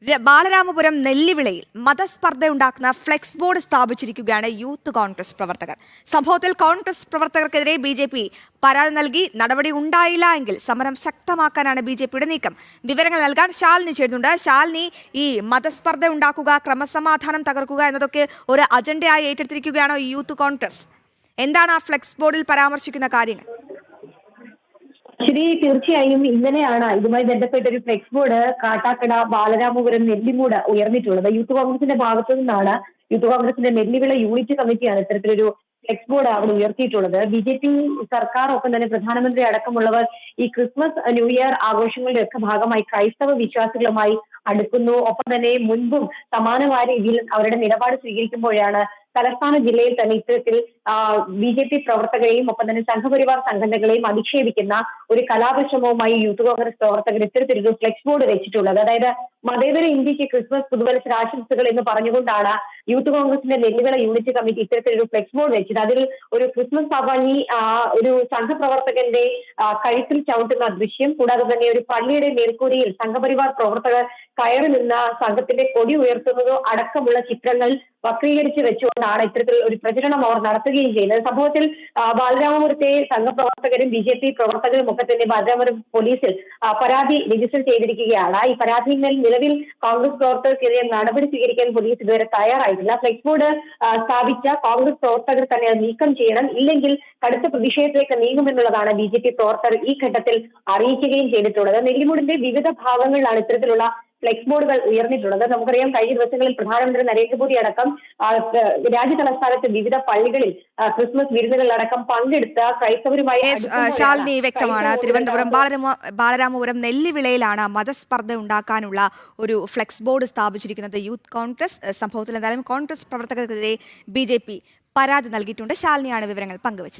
ബാലരാമപുരം നെല്ലിവിളയിൽ മതസ്പർദ്ധയുണ്ടാക്കുന്ന flex board സ്ഥാപിച്ചിരിക്കുകയാണ് യൂത്ത് കോൺഗ്രസ് പ്രവർത്തകർ. സംഭവത്തിൽ കോൺഗ്രസ് പ്രവർത്തകർക്കെതിരെ BJP പരാതി നൽകി. നടപടി ഉണ്ടായില്ല എങ്കിൽ സമരം ശക്തമാക്കാനാണ് BJPയുടെ നീക്കം. വിവരങ്ങൾ നൽകാൻ ശാലിനി ചേരുന്നുണ്ട്. ശാലിനി, ഈ മതസ്പർദ്ധ ഉണ്ടാക്കുക, ക്രമസമാധാനം തകർക്കുക എന്നതൊക്കെ ഒരു അജണ്ടയായി ഏറ്റെടുത്തിരിക്കുകയാണോ ഈ യൂത്ത് കോൺഗ്രസ്? എന്താണ് ആ ഫ്ലെക്സ് ബോർഡിൽ പരാമർശിക്കുന്ന കാര്യങ്ങൾ? തീർച്ചയായും ഇന്നലെയാണ് ഇതുമായി ബന്ധപ്പെട്ട ഒരു ഫ്ലെക്സ് ബോർഡ് കാട്ടാക്കട ബാലരാമപുരം നെല്ലിമൂട് ഉയർന്നിട്ടുള്ളത്. യൂത്ത് കോൺഗ്രസിന്റെ ഭാഗത്തു നിന്നാണ്. യൂത്ത് കോൺഗ്രസിന്റെ നെല്ലിവിള യൂണിറ്റ് കമ്മിറ്റിയാണ് ഇത്തരത്തിലൊരു ഫ്ലെക്സ് ബോർഡ് അവിടെ ഉയർത്തിയിട്ടുള്ളത്. BJP സർക്കാർ, ഒപ്പം തന്നെ പ്രധാനമന്ത്രി അടക്കമുള്ളവർ ഈ ക്രിസ്മസ് ന്യൂ ഇയർ ആഘോഷങ്ങളുടെ ഒക്കെ ഭാഗമായി ക്രൈസ്തവ വിശ്വാസികളുമായി അടുക്കുന്നു. ഒപ്പം തന്നെ മുൻപും സമാനമായ രീതിയിൽ അവരുടെ നിലപാട് സ്വീകരിക്കുമ്പോഴാണ് തലസ്ഥാന ജില്ലയിൽ തന്നെ ഇത്തരത്തിൽ BJP പ്രവർത്തകരെയും ഒപ്പം തന്നെ സംഘപരിവാർ സംഘടനകളെയും അധിക്ഷേപിക്കുന്ന ഒരു കലാപശ്രമവുമായി യൂത്ത് കോൺഗ്രസ് പ്രവർത്തകർ ഇത്തരത്തിലൊരു ഫ്ലെക്സ് ബോർഡ് വെച്ചിട്ടുള്ളത്. അതായത് മതേതര ഇന്ത്യക്ക് ക്രിസ്മസ് പുതുവത്സര ആശംസകൾ എന്ന് പറഞ്ഞുകൊണ്ടാണ് യൂത്ത് കോൺഗ്രസിന്റെ നെല്ലിവിള യൂണിറ്റ് കമ്മിറ്റി ഇത്തരത്തിലൊരു ഫ്ലെക്സ് ബോർഡ് വെച്ചത്. അതിൽ ഒരു ക്രിസ്മസ് പവനി ഒരു സംഘപ്രവർത്തകന്റെ കഴുത്തിൽ ചവിട്ടുന്ന ദൃശ്യം, കൂടാതെ തന്നെ ഒരു പള്ളിയുടെ മേൽക്കൂരയിൽ സംഘപരിവാർ പ്രവർത്തകർ കയറി നിന്ന് സംഘത്തിന്റെ കൊടി ഉയർത്തുന്നതോ അടക്കമുള്ള ചിത്രങ്ങൾ വക്രീകരിച്ച് വെച്ചുകൊണ്ടാണ് ഇത്തരത്തിൽ ഒരു പ്രചരണം അവർ നടത്തുകയും ചെയ്യുന്നത്. സംഭവത്തിൽ ബാലരാമപുരത്തെ സംഘപ്രവർത്തകരും BJP പ്രവർത്തകരും ഒക്കെ തന്നെ ബാലരാമപുരം പോലീസിൽ പരാതി രജിസ്റ്റർ ചെയ്തിരിക്കുകയാണ്. ഈ പരാതിയിൽ നിലവിൽ കോൺഗ്രസ് പ്രവർത്തകർക്കെതിരെ നടപടി സ്വീകരിക്കാൻ പോലീസ് ഇതുവരെ തയ്യാറായിട്ടില്ല. ഫ്ലെക്സ് ബോർഡ് സ്ഥാപിച്ച കോൺഗ്രസ് പ്രവർത്തകർ തന്നെ അത് നീക്കം ചെയ്യണം, ഇല്ലെങ്കിൽ കടുത്ത പ്രതിഷേധത്തിലേക്ക് നീങ്ങുമെന്നുള്ളതാണ് BJP പ്രവർത്തകർ ഈ ഘട്ടത്തിൽ അറിയിക്കുകയും ചെയ്തിട്ടുള്ളത്. നെല്ലിമൂടിന്റെ വിവിധ ഭാഗങ്ങളിലാണ് ഇത്തരത്തിലുള്ള ഫ്ലെക്സ് ബോർഡുകൾ ഉയർന്നിട്ടുള്ളത്. നമുക്കറിയാം, കഴിഞ്ഞ ദിവസങ്ങളിൽ പ്രധാനമന്ത്രി നരേന്ദ്രമോദി അടക്കം രാജ്യ തലസ്ഥാനത്ത് വിവിധ പള്ളികളിൽ ക്രിസ്മസ് വിരുന്നുകളിലടക്കം പങ്കെടുത്ത ക്രൈസ്തവരുമായി. ശാലിനി, വ്യക്തമാണ്. തിരുവനന്തപുരം ബാലരാമപുരം നെല്ലിവിളയിലാണ് മതസ്പർദ്ധ ഉണ്ടാക്കാനുള്ള ഒരു ഫ്ലെക്സ് ബോർഡ് സ്ഥാപിച്ചിരിക്കുന്നത് യൂത്ത് കോൺഗ്രസ്. സംഭവത്തിൽ എന്തായാലും കോൺഗ്രസ് പ്രവർത്തകർക്കെതിരെ BJP പരാതി നൽകിയിട്ടുണ്ട്. ശാലിനിയാണ് വിവരങ്ങൾ പങ്കുവച്ചത്.